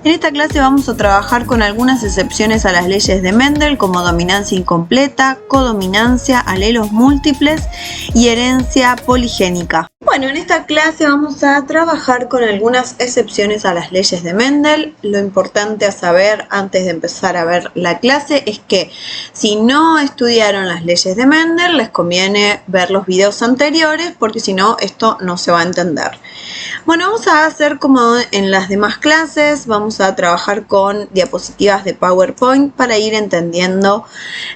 En esta clase vamos a trabajar con algunas excepciones a las leyes de Mendel, como dominancia incompleta, codominancia, alelos múltiples y herencia poligénica. Bueno, en esta clase vamos a trabajar con algunas excepciones a las leyes de Mendel. Lo importante a saber antes de empezar a ver la clase es que si no estudiaron las leyes de Mendel, les conviene ver los videos anteriores porque si no, esto no se va a entender. Bueno, vamos a hacer como en las demás clases, vamos a trabajar con diapositivas de PowerPoint para ir entendiendo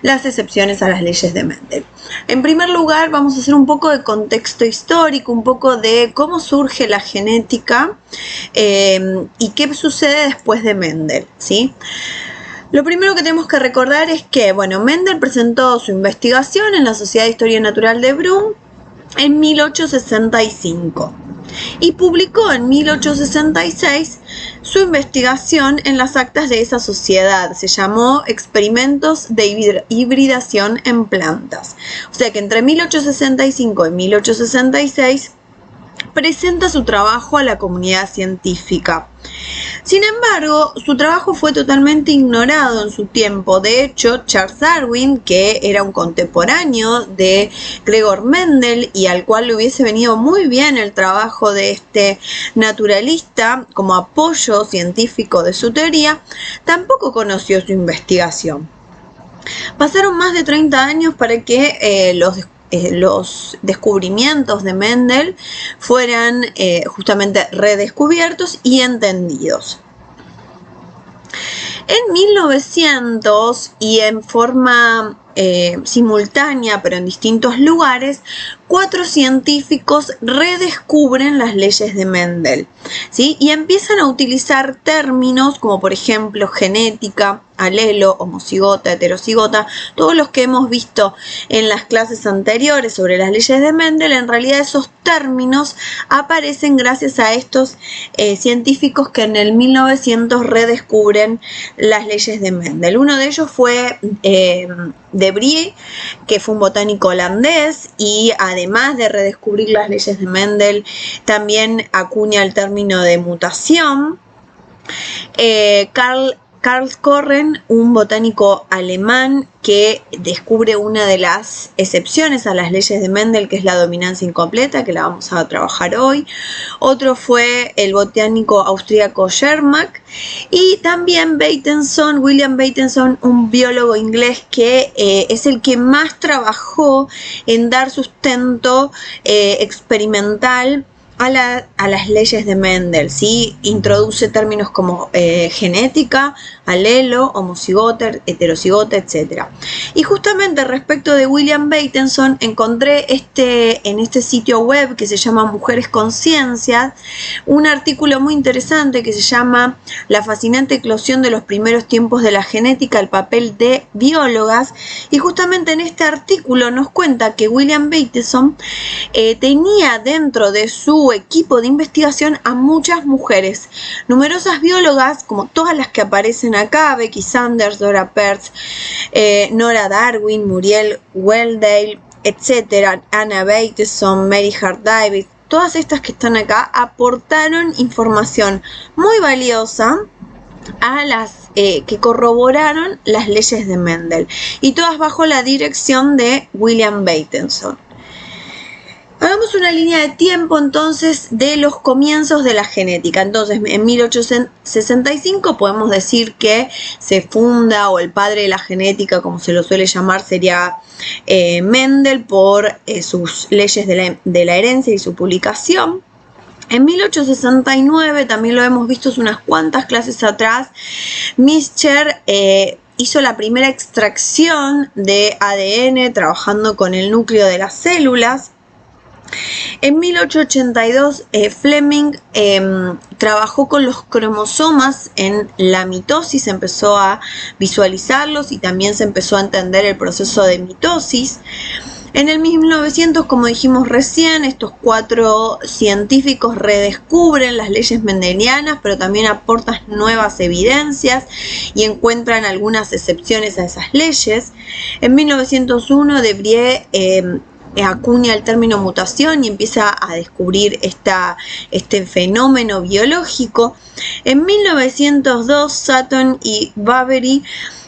las excepciones a las leyes de Mendel. En primer lugar, vamos a hacer un poco de contexto histórico, un poco de cómo surge la genética y qué sucede después de Mendel, ¿sí? Lo primero que tenemos que recordar es que, bueno, Mendel presentó su investigación en la Sociedad de Historia Natural de Brünn en 1865 y publicó en 1866 su investigación en las actas de esa sociedad. Se llamó Experimentos de hibridación en plantas. O sea que entre 1865 y 1866 presenta su trabajo a la comunidad científica. Sin embargo, su trabajo fue totalmente ignorado en su tiempo. De hecho, Charles Darwin, que era un contemporáneo de Gregor Mendel y al cual le hubiese venido muy bien el trabajo de este naturalista como apoyo científico de su teoría, tampoco conoció su investigación. Pasaron más de 30 años para que los descubrimientos de Mendel fueran justamente redescubiertos y entendidos. En 1900 y en forma simultánea, pero en distintos lugares, 4 científicos redescubren las leyes de Mendel, ¿sí? Y empiezan a utilizar términos como por ejemplo genética, alelo, homocigota, heterocigota, todos los que hemos visto en las clases anteriores sobre las leyes de Mendel. En realidad esos términos aparecen gracias a estos científicos que en el 1900 redescubren las leyes de Mendel. Uno de ellos fue de Vries, que fue un botánico holandés y además de redescubrir las leyes de Mendel, también acuña el término de mutación. Karl Corren, un botánico alemán que descubre una de las excepciones a las leyes de Mendel, que es la dominancia incompleta, que la vamos a trabajar hoy. Otro fue el botánico austríaco Schermak y también William Bateson, un biólogo inglés que es el que más trabajó en dar sustento experimental a las leyes de Mendel, ¿sí? Introduce términos como genética, alelo, homocigota, heterocigota, etc. Y justamente respecto de William Bateson, encontré en este sitio web que se llama Mujeres con Ciencia, un artículo muy interesante que se llama La fascinante eclosión de los primeros tiempos de la genética, el papel de biólogas, y justamente en este artículo nos cuenta que William Bateson tenía dentro de su equipo de investigación a muchas mujeres, numerosas biólogas como todas las que aparecen acá, Becky Sanders, Dora Pertz, Nora Darwin, Muriel Welldale, etc., Anna Bateson, Mary Hart Davis. Todas estas que están acá aportaron información muy valiosa a las que corroboraron las leyes de Mendel, y todas bajo la dirección de William Bateson. Hagamos una línea de tiempo entonces de los comienzos de la genética. Entonces, en 1865 podemos decir que se funda, o el padre de la genética, como se lo suele llamar, sería Mendel, por sus leyes de la herencia y su publicación. En 1869, también lo hemos visto unas cuantas clases atrás, Miescher hizo la primera extracción de ADN trabajando con el núcleo de las células. En 1882 Fleming trabajó con los cromosomas en la mitosis, empezó a visualizarlos y también se empezó a entender el proceso de mitosis. En el 1900, como dijimos recién, estos 4 científicos redescubren las leyes mendelianas, pero también aportan nuevas evidencias y encuentran algunas excepciones a esas leyes. En 1901, de Vries acuña el término mutación y empieza a descubrir este fenómeno biológico. En 1902, Sutton y Boveri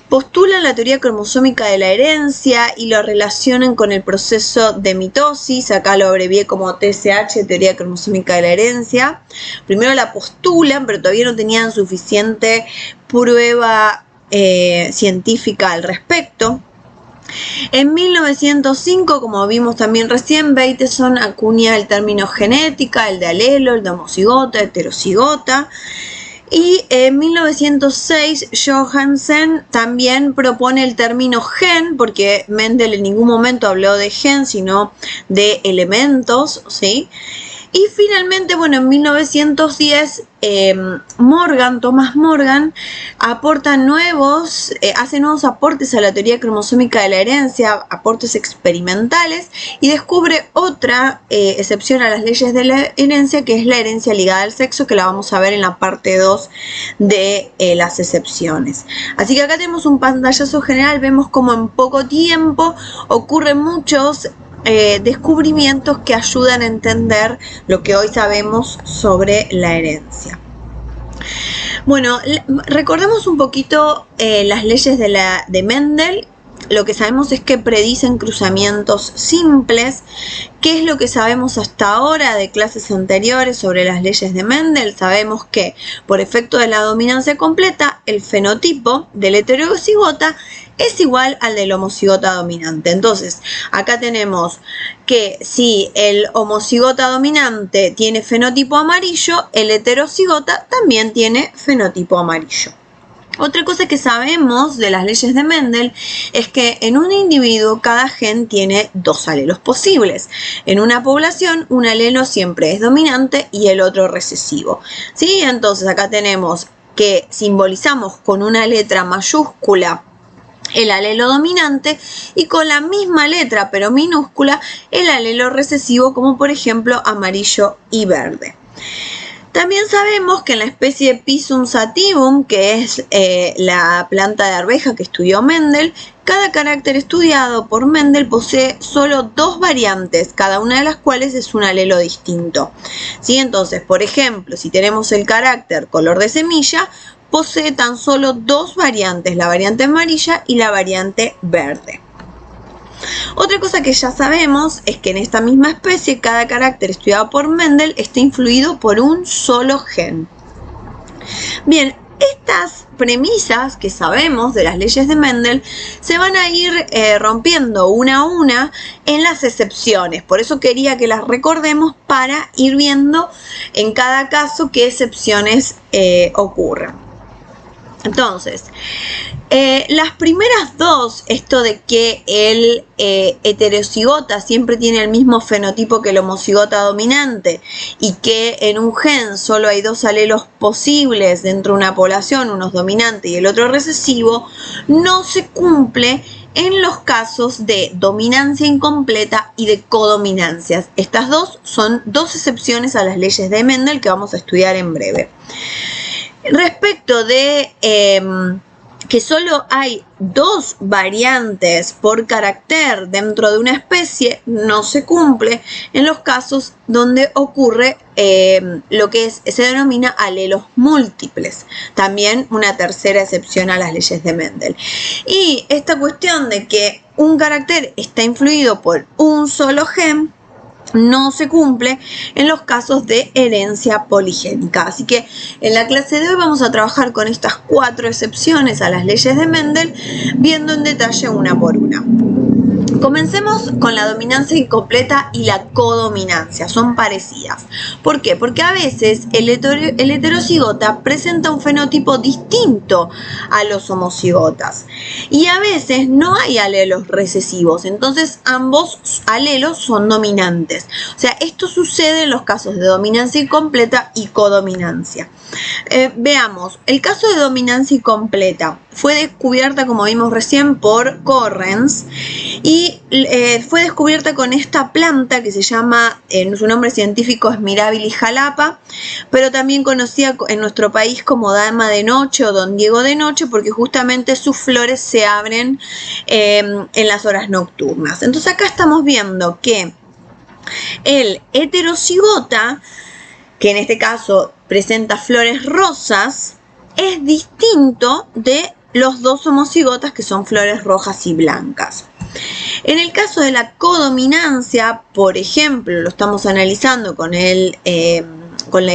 postulan la teoría cromosómica de la herencia y lo relacionan con el proceso de mitosis. Acá lo abrevié como TCH, teoría cromosómica de la herencia. Primero la postulan, pero todavía no tenían suficiente prueba científica al respecto. En 1905, como vimos también recién, Bateson acuña el término genética, el de alelo, el de homocigota, heterocigota. Y en 1906 Johansen también propone el término gen, porque Mendel en ningún momento habló de gen, sino de elementos, ¿sí? Y finalmente, bueno, en 1910 Thomas Morgan hace nuevos aportes a la teoría cromosómica de la herencia, aportes experimentales, y descubre otra excepción a las leyes de la herencia, que es la herencia ligada al sexo, que la vamos a ver en la parte 2 de las excepciones. Así que acá tenemos un pantallazo general, vemos como en poco tiempo ocurren muchos descubrimientos que ayudan a entender lo que hoy sabemos sobre la herencia. Bueno, recordemos un poquito las leyes de Mendel. Lo que sabemos es que predicen cruzamientos simples. ¿Qué es lo que sabemos hasta ahora de clases anteriores sobre las leyes de Mendel? Sabemos que por efecto de la dominancia completa, el fenotipo del heterocigota es igual al del homocigota dominante. Entonces, acá tenemos que si el homocigota dominante tiene fenotipo amarillo, el heterocigota también tiene fenotipo amarillo. Otra cosa que sabemos de las leyes de Mendel es que en un individuo cada gen tiene dos alelos posibles. En una población un alelo siempre es dominante y el otro recesivo, ¿sí? Entonces acá tenemos que simbolizamos con una letra mayúscula el alelo dominante y con la misma letra pero minúscula el alelo recesivo, como por ejemplo amarillo y verde. También sabemos que en la especie Pisum sativum, que es la planta de arveja que estudió Mendel, cada carácter estudiado por Mendel posee solo dos variantes, cada una de las cuales es un alelo distinto, ¿sí? Entonces, por ejemplo, si tenemos el carácter color de semilla, posee tan solo dos variantes, la variante amarilla y la variante verde. Otra cosa que ya sabemos es que en esta misma especie cada carácter estudiado por Mendel está influido por un solo gen. Bien, estas premisas que sabemos de las leyes de Mendel se van a ir rompiendo una a una en las excepciones. Por eso quería que las recordemos para ir viendo en cada caso qué excepciones ocurren. Entonces, las primeras dos, esto de que el heterocigota siempre tiene el mismo fenotipo que el homocigota dominante y que en un gen solo hay dos alelos posibles dentro de una población, uno dominante y el otro recesivo, no se cumple en los casos de dominancia incompleta y de codominancias. Estas dos son dos excepciones a las leyes de Mendel que vamos a estudiar en breve. Respecto de que solo hay dos variantes por carácter dentro de una especie, no se cumple en los casos donde ocurre lo que se denomina alelos múltiples, también una tercera excepción a las leyes de Mendel. Y esta cuestión de que un carácter está influido por un solo gen no se cumple en los casos de herencia poligénica. Así que en la clase de hoy vamos a trabajar con estas cuatro excepciones a las leyes de Mendel, viendo en detalle una por una. Comencemos con la dominancia incompleta y la codominancia, son parecidas. ¿Por qué? Porque a veces el heterocigota presenta un fenotipo distinto a los homocigotas y a veces no hay alelos recesivos, entonces ambos alelos son dominantes. O sea, esto sucede en los casos de dominancia incompleta y codominancia. Veamos, el caso de dominancia incompleta fue descubierta, como vimos recién, por Correns y y fue descubierta con esta planta que se llama, su nombre científico es Mirabilis jalapa, pero también conocida en nuestro país como dama de noche o don Diego de noche, porque justamente sus flores se abren en las horas nocturnas. Entonces acá estamos viendo que el heterocigota, que en este caso presenta flores rosas, es distinto de los dos homocigotas que son flores rojas y blancas. En el caso de la codominancia, por ejemplo, lo estamos analizando con el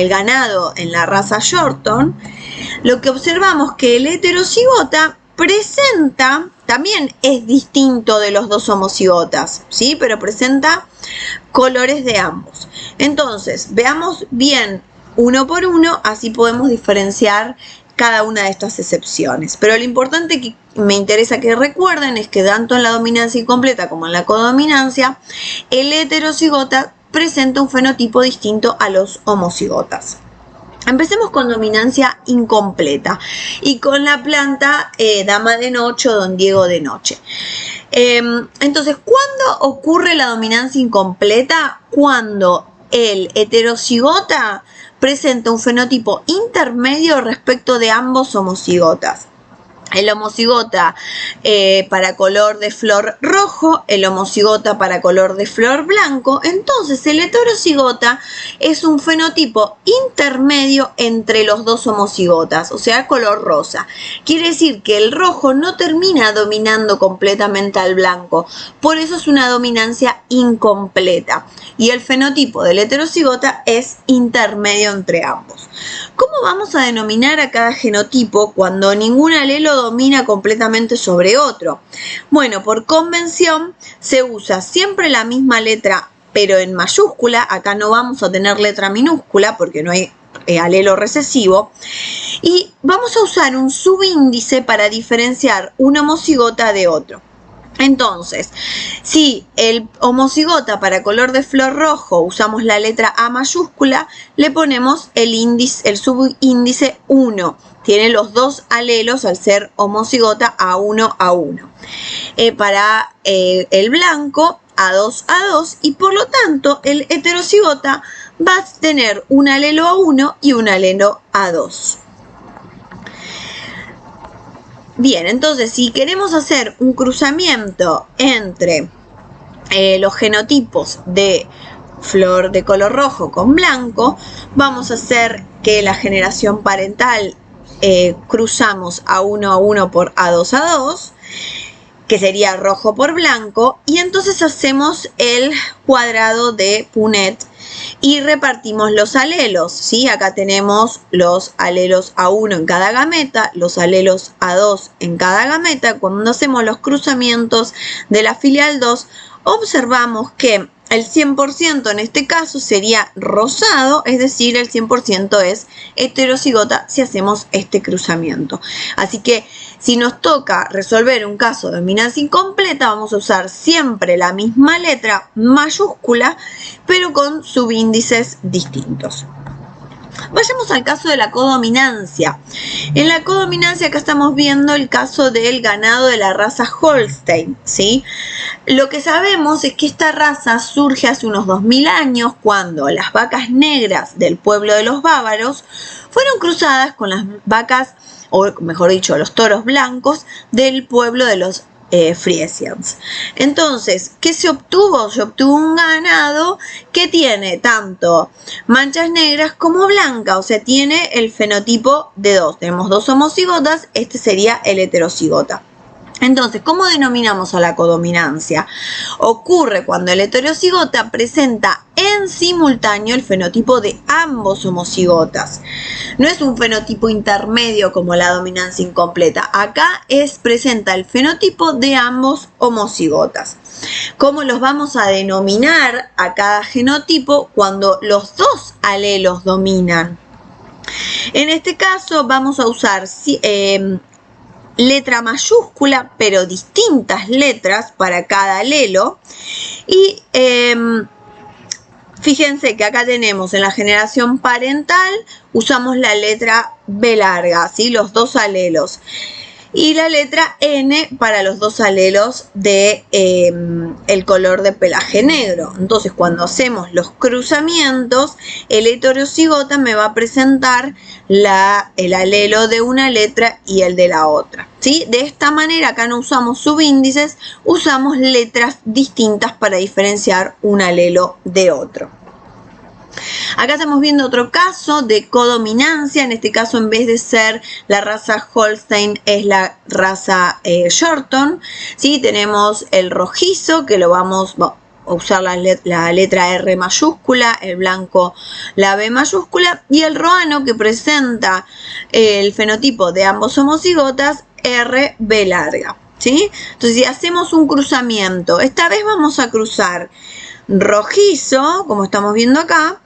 ganado en la raza Yorkton, lo que observamos que el heterocigota presenta, también es distinto de los dos homocigotas, ¿sí? Pero presenta colores de ambos. Entonces, veamos bien uno por uno, así podemos diferenciar cada una de estas excepciones. Pero lo importante que me interesa que recuerden es que tanto en la dominancia incompleta como en la codominancia, el heterocigota presenta un fenotipo distinto a los homocigotas. Empecemos con dominancia incompleta y con la planta dama de noche o don Diego de noche. Entonces, ¿cuándo ocurre la dominancia incompleta? Cuando el heterocigota presenta un fenotipo intermedio respecto de ambos homocigotas. El homocigota para color de flor rojo, el homocigota para color de flor blanco. Entonces el heterocigota es un fenotipo intermedio entre los dos homocigotas, o sea, color rosa. Quiere decir que el rojo no termina dominando completamente al blanco, por eso es una dominancia incompleta. Y el fenotipo del heterocigota es intermedio entre ambos. ¿Cómo vamos a denominar a cada genotipo cuando ningún alelo domina completamente sobre otro? Bueno, por convención se usa siempre la misma letra, pero en mayúscula. Acá no vamos a tener letra minúscula porque no hay alelo recesivo. Y vamos a usar un subíndice para diferenciar un homocigota de otro. Entonces, si el homocigota para color de flor rojo usamos la letra A mayúscula, le ponemos el subíndice 1. Tiene los dos alelos al ser homocigota A1, A1. Para el blanco, A2, A2. Y por lo tanto, el heterocigota va a tener un alelo A1 y un alelo A2. Bien, entonces si queremos hacer un cruzamiento entre los genotipos de flor de color rojo con blanco, vamos a hacer que la generación parental cruzamos A1, A1 por A2, A2, que sería rojo por blanco, y entonces hacemos el cuadrado de Punnett y repartimos los alelos, ¿sí? Acá tenemos los alelos A1 en cada gameta, los alelos A2 en cada gameta. Cuando hacemos los cruzamientos de la filial 2, observamos que el 100% en este caso sería rosado, es decir, el 100% es heterocigota si hacemos este cruzamiento. Así que si nos toca resolver un caso de dominancia incompleta, vamos a usar siempre la misma letra mayúscula, pero con subíndices distintos. Vayamos al caso de la codominancia. En la codominancia acá estamos viendo el caso del ganado de la raza Holstein, ¿sí? Lo que sabemos es que esta raza surge hace unos 2000 años cuando las vacas negras del pueblo de los bávaros fueron cruzadas con las vacas, o mejor dicho, los toros blancos del pueblo de los Friesians. Entonces, ¿qué se obtuvo? Se obtuvo un ganado que tiene tanto manchas negras como blancas, o sea, tiene el fenotipo de dos. Tenemos dos homocigotas, este sería el heterocigota. Entonces, ¿cómo denominamos a la codominancia? Ocurre cuando el heterocigota presenta en simultáneo el fenotipo de ambos homocigotas. No es un fenotipo intermedio como la dominancia incompleta. Acá presenta el fenotipo de ambos homocigotas. ¿Cómo los vamos a denominar a cada genotipo cuando los dos alelos dominan? En este caso vamos a usar letra mayúscula, pero distintas letras para cada alelo. Y fíjense que acá tenemos en la generación parental, usamos la letra B larga, ¿sí? Los dos alelos. y la letra N para los dos alelos de el color de pelaje negro. Entonces, cuando hacemos los cruzamientos, el heterocigota me va a presentar el alelo de una letra y el de la otra, ¿sí? De esta manera, acá no usamos subíndices, usamos letras distintas para diferenciar un alelo de otro. Acá estamos viendo otro caso de codominancia. En este caso, en vez de ser la raza Holstein, es la raza Shorton. ¿Sí? Tenemos el rojizo, que lo vamos a usar la letra R mayúscula, el blanco la B mayúscula, y el roano, que presenta el fenotipo de ambos homocigotas, RB larga. ¿Sí? Entonces, si hacemos un cruzamiento, esta vez vamos a cruzar rojizo, como estamos viendo acá,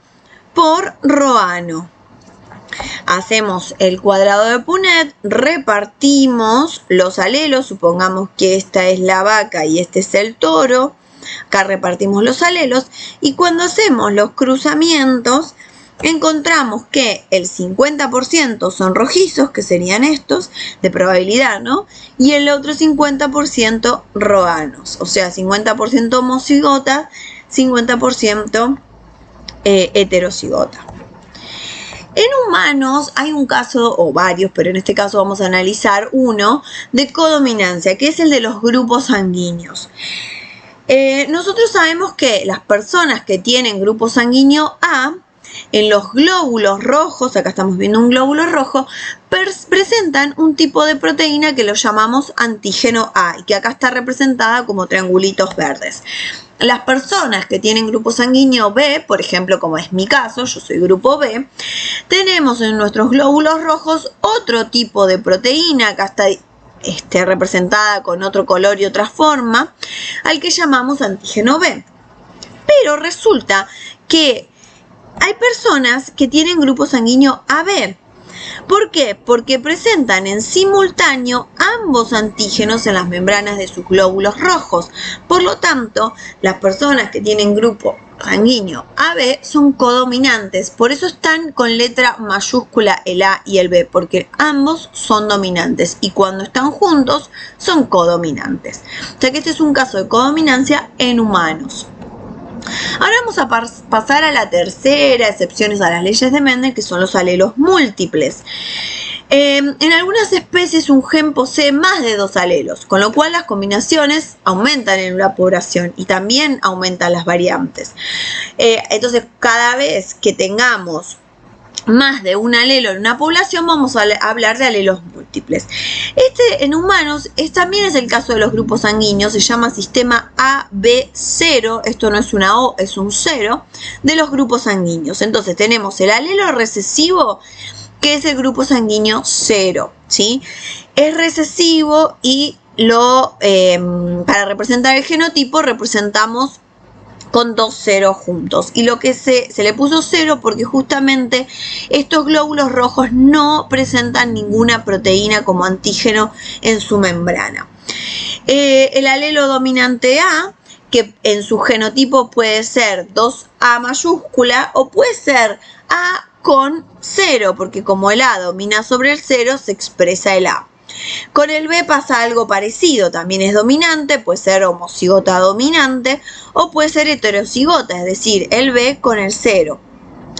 por roano. Hacemos el cuadrado de Punnett, repartimos los alelos, supongamos que esta es la vaca y este es el toro, acá repartimos los alelos, y cuando hacemos los cruzamientos encontramos que el 50% son rojizos, que serían estos, de probabilidad, ¿no? Y el otro 50% roanos, o sea, 50% homocigota, 50% heterocigota. En humanos hay un caso, o varios, pero en este caso vamos a analizar uno, de codominancia, que es el de los grupos sanguíneos. Nosotros sabemos que las personas que tienen grupo sanguíneo A, en los glóbulos rojos, acá estamos viendo un glóbulo rojo, presentan un tipo de proteína que lo llamamos antígeno A, y que acá está representada como triangulitos verdes. Las personas que tienen grupo sanguíneo B, por ejemplo, como es mi caso, yo soy grupo B, tenemos en nuestros glóbulos rojos otro tipo de proteína, acá está representada con otro color y otra forma, al que llamamos antígeno B. Pero resulta que hay personas que tienen grupo sanguíneo AB. ¿Por qué? Porque presentan en simultáneo ambos antígenos en las membranas de sus glóbulos rojos. Por lo tanto, las personas que tienen grupo sanguíneo AB son codominantes. Por eso están con letra mayúscula el A y el B, porque ambos son dominantes y cuando están juntos son codominantes. O sea que este es un caso de codominancia en humanos. Ahora vamos a pasar a la tercera excepciones a las leyes de Mendel, que son los alelos múltiples. En algunas especies un gen posee más de 2 alelos, con lo cual las combinaciones aumentan en la población y también aumentan las variantes. Entonces, cada vez que tengamos más de un alelo en una población, vamos a hablar de alelos múltiples. En humanos también es el caso de los grupos sanguíneos, se llama sistema AB0, esto no es una O, es un 0, de los grupos sanguíneos. Entonces tenemos el alelo recesivo, que es el grupo sanguíneo 0, ¿sí? Es recesivo y para representar el genotipo representamos con 2 ceros juntos, y lo que se le puso 0 porque justamente estos glóbulos rojos no presentan ninguna proteína como antígeno en su membrana. El alelo dominante A, que en su genotipo puede ser 2A mayúscula o puede ser A con 0, porque como el A domina sobre el 0 se expresa el A. Con el B pasa algo parecido, también es dominante, puede ser homocigota dominante o puede ser heterocigota, es decir, el B con el 0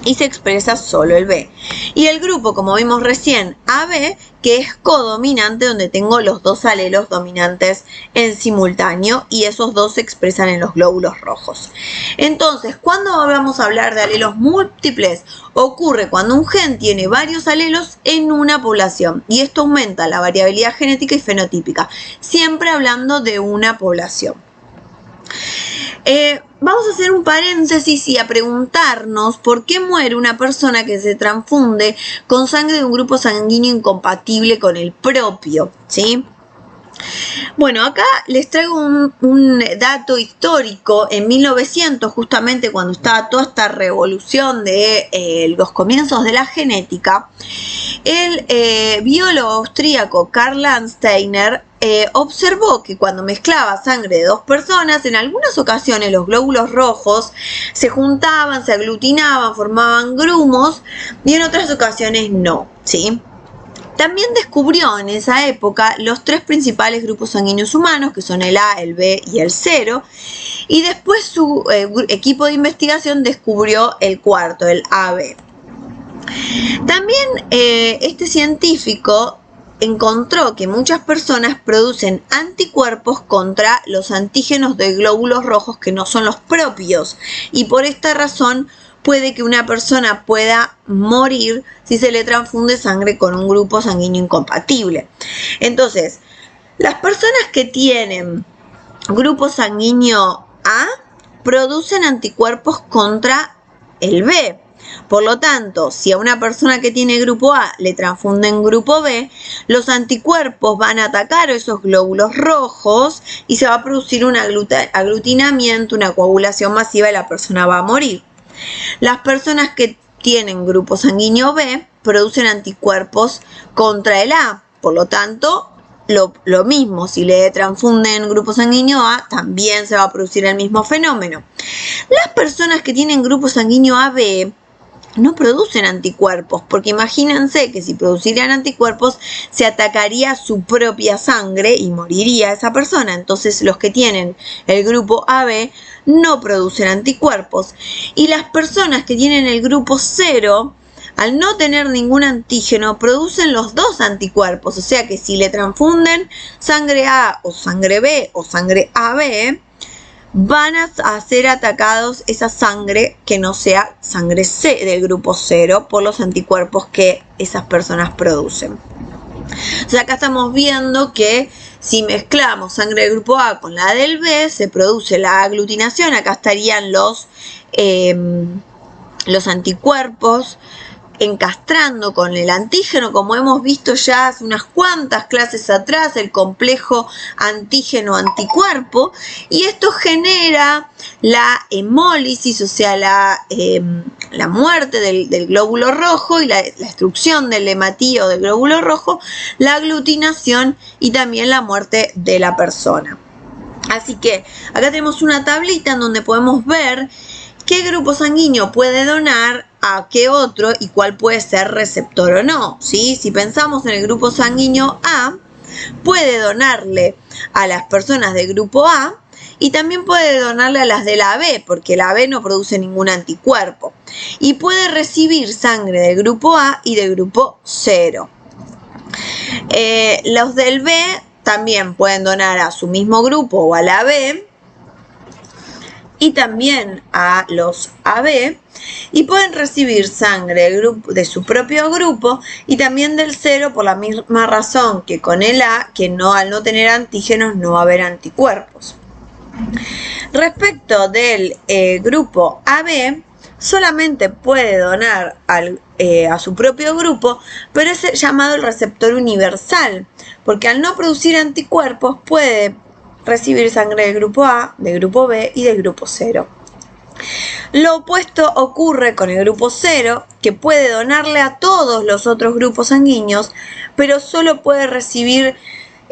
y se expresa solo el B. Y el grupo, como vimos recién, AB, que es codominante, donde tengo los 2 alelos dominantes en simultáneo y esos 2 se expresan en los glóbulos rojos. Entonces, ¿cuándo vamos a hablar de alelos múltiples? Ocurre cuando un gen tiene varios alelos en una población y esto aumenta la variabilidad genética y fenotípica, siempre hablando de una población. Vamos a hacer un paréntesis y a preguntarnos por qué muere una persona que se transfunde con sangre de un grupo sanguíneo incompatible con el propio, ¿sí? Bueno, acá les traigo un dato histórico. En 1900, justamente cuando estaba toda esta revolución de los comienzos de la genética, el biólogo austríaco Karl Landsteiner observó que cuando mezclaba sangre de 2 personas, en algunas ocasiones los glóbulos rojos se juntaban, se aglutinaban, formaban grumos y en otras ocasiones no, ¿sí? También descubrió en esa época los 3 principales grupos sanguíneos humanos, que son el A, el B y el 0, y después su equipo de investigación descubrió el cuarto, el AB. También este científico encontró que muchas personas producen anticuerpos contra los antígenos de glóbulos rojos que no son los propios, y por esta razón puede que una persona pueda morir si se le transfunde sangre con un grupo sanguíneo incompatible. Entonces, las personas que tienen grupo sanguíneo A producen anticuerpos contra el B. Por lo tanto, si a una persona que tiene grupo A le transfunden grupo B, los anticuerpos van a atacar esos glóbulos rojos y se va a producir un aglutinamiento, una coagulación masiva y la persona va a morir. Las personas que tienen grupo sanguíneo B producen anticuerpos contra el A. Por lo tanto, lo mismo, si le transfunden grupo sanguíneo A, también se va a producir el mismo fenómeno. Las personas que tienen grupo sanguíneo AB no producen anticuerpos, porque imagínense que si producirían anticuerpos se atacaría su propia sangre y moriría esa persona. Entonces los que tienen el grupo AB no producen anticuerpos, y las personas que tienen el grupo 0, al no tener ningún antígeno, producen los 2 anticuerpos. O sea que si le transfunden sangre A o sangre B o sangre AB, van a ser atacados esa sangre que no sea sangre C del grupo 0 por los anticuerpos que esas personas producen. O sea, acá estamos viendo que si mezclamos sangre del grupo A con la del B, se produce la aglutinación. Acá estarían los anticuerpos encastrando con el antígeno, como hemos visto ya hace unas cuantas clases atrás, el complejo antígeno-anticuerpo, y esto genera la hemólisis, o sea, la muerte del glóbulo rojo y la destrucción del hematío del glóbulo rojo, la aglutinación y también la muerte de la persona. Así que acá tenemos una tablita en donde podemos ver qué grupo sanguíneo puede donar a qué otro y cuál puede ser receptor o no, ¿sí? Si pensamos en el grupo sanguíneo A, puede donarle a las personas del grupo A y también puede donarle a las de la B, porque la B no produce ningún anticuerpo. Y puede recibir sangre del grupo A y del grupo 0. Los del B también pueden donar a su mismo grupo o a la B, y también a los AB, y pueden recibir sangre de su propio grupo y también del 0 por la misma razón que con el A, que al no tener antígenos no va a haber anticuerpos. Respecto del grupo AB, solamente puede donar a su propio grupo, pero es llamado el receptor universal, porque al no producir anticuerpos puede recibir sangre del grupo A, del grupo B y del grupo 0. Lo opuesto ocurre con el grupo 0, que puede donarle a todos los otros grupos sanguíneos, pero solo puede recibir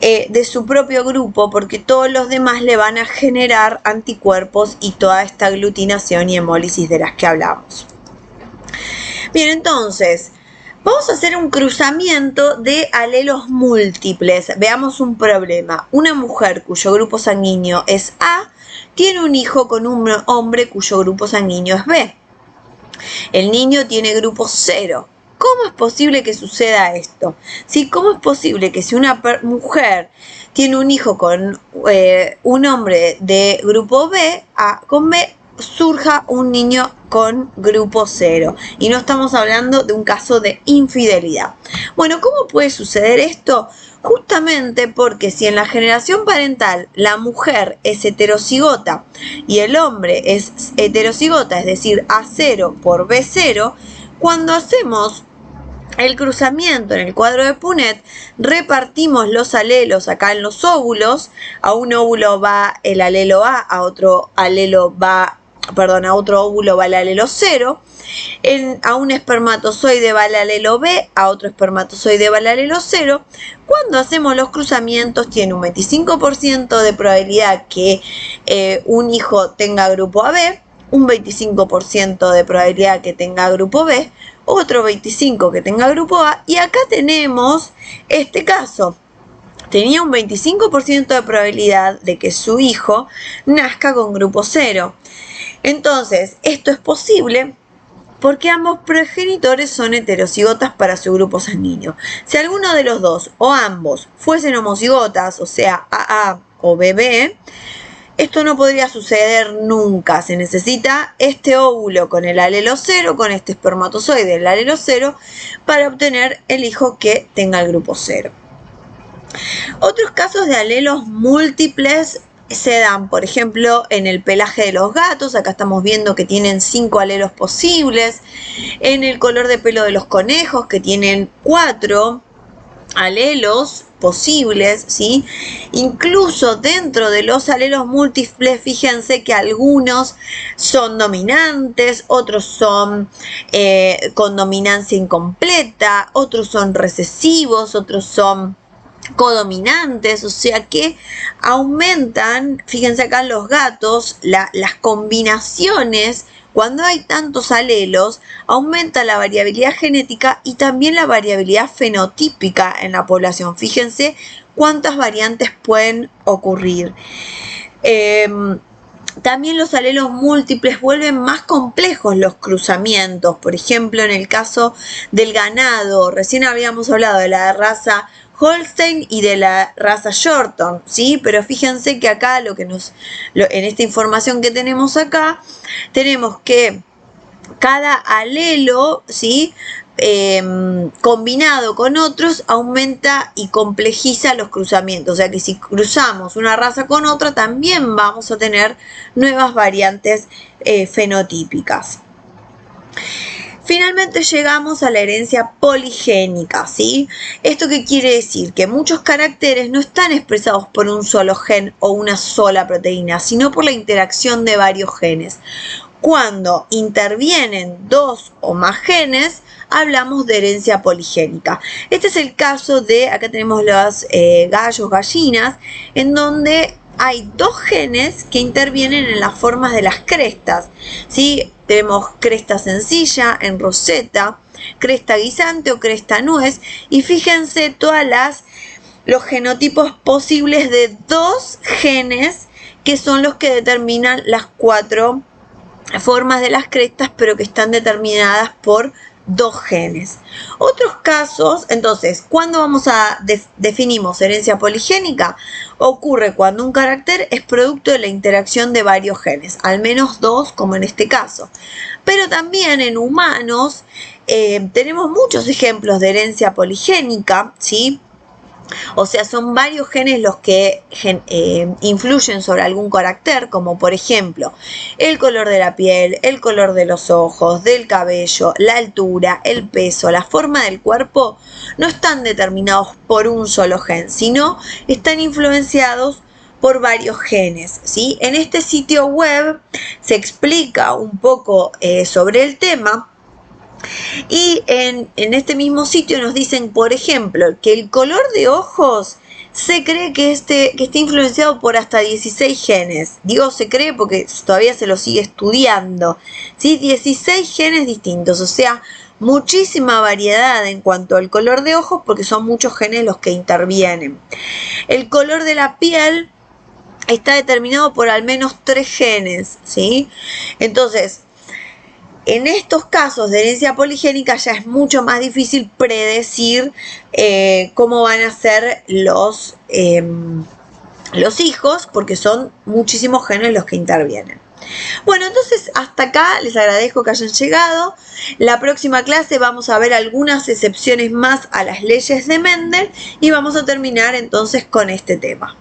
de su propio grupo, porque todos los demás le van a generar anticuerpos y toda esta aglutinación y hemólisis de las que hablamos. Bien, entonces vamos a hacer un cruzamiento de alelos múltiples. Veamos un problema. Una mujer cuyo grupo sanguíneo es A tiene un hijo con un hombre cuyo grupo sanguíneo es B. El niño tiene grupo 0. ¿Cómo es posible que suceda esto? ¿Sí? ¿Cómo es posible que si una mujer tiene un hijo con un hombre de grupo B, A con B, surja un niño con grupo 0? Y no estamos hablando de un caso de infidelidad. Bueno, ¿cómo puede suceder esto? Justamente porque si en la generación parental la mujer es heterocigota y el hombre es heterocigota, es decir, A0 por B0, cuando hacemos el cruzamiento en el cuadro de Punnett, repartimos los alelos acá en los óvulos. A un óvulo va el alelo A otro óvulo va el alelo 0. A un espermatozoide va el alelo B, a otro espermatozoide va el alelo 0. Cuando hacemos los cruzamientos tiene un 25% de probabilidad que un hijo tenga grupo AB, un 25% de probabilidad que tenga grupo B, otro 25 que tenga grupo A, y acá tenemos este caso. Tenía un 25% de probabilidad de que su hijo nazca con grupo 0. Entonces, esto es posible porque ambos progenitores son heterocigotas para su grupo sanguíneo. Si alguno de los dos o ambos fuesen homocigotas, o sea, AA o BB, esto no podría suceder nunca. Se necesita este óvulo con el alelo 0, con este espermatozoide del alelo 0, para obtener el hijo que tenga el grupo 0. Otros casos de alelos múltiples se dan, por ejemplo, en el pelaje de los gatos. Acá estamos viendo que tienen 5 alelos posibles. En el color de pelo de los conejos, que tienen 4 alelos posibles, ¿sí? Incluso dentro de los alelos múltiples, fíjense que algunos son dominantes, otros son con dominancia incompleta, otros son recesivos, otros son codominantes, o sea que aumentan, fíjense acá en los gatos, las combinaciones. Cuando hay tantos alelos, aumenta la variabilidad genética y también la variabilidad fenotípica en la población. Fíjense cuántas variantes pueden ocurrir. También los alelos múltiples vuelven más complejos los cruzamientos. Por ejemplo, en el caso del ganado, recién habíamos hablado de la raza Holstein y de la raza Shorton, ¿sí? Pero fíjense que acá en esta información que tenemos acá, tenemos que cada alelo, ¿sí? Combinado con otros, aumenta y complejiza los cruzamientos. O sea que si cruzamos una raza con otra, también vamos a tener nuevas variantes fenotípicas. Finalmente llegamos a la herencia poligénica, ¿sí? ¿Esto qué quiere decir? Que muchos caracteres no están expresados por un solo gen o una sola proteína, sino por la interacción de varios genes. Cuando intervienen 2 o más genes, hablamos de herencia poligénica. Este es el caso de, acá tenemos los gallos, gallinas, en donde hay 2 genes que intervienen en las formas de las crestas, ¿sí? Tenemos cresta sencilla, en roseta, cresta guisante o cresta nuez, y fíjense los genotipos posibles de 2 genes que son los que determinan las 4 formas de las crestas, pero que están determinadas por 2 genes. Otros casos, entonces, ¿cuándo definimos herencia poligénica? Ocurre cuando un carácter es producto de la interacción de varios genes, al menos 2, como en este caso. Pero también en humanos tenemos muchos ejemplos de herencia poligénica, ¿sí? O sea, son varios genes los que influyen sobre algún carácter, como por ejemplo el color de la piel, el color de los ojos, del cabello, la altura, el peso, la forma del cuerpo. No están determinados por un solo gen, sino están influenciados por varios genes, ¿sí? En este sitio web se explica un poco sobre el tema. Y en este mismo sitio nos dicen, por ejemplo, que el color de ojos se cree que esté influenciado por hasta 16 genes. Digo se cree porque todavía se lo sigue estudiando, ¿sí? 16 genes distintos, o sea, muchísima variedad en cuanto al color de ojos porque son muchos genes los que intervienen. El color de la piel está determinado por al menos 3 genes, ¿sí? Entonces, en estos casos de herencia poligénica ya es mucho más difícil predecir cómo van a ser los hijos, porque son muchísimos genes los que intervienen. Bueno, entonces hasta acá les agradezco que hayan llegado. La próxima clase vamos a ver algunas excepciones más a las leyes de Mendel y vamos a terminar entonces con este tema.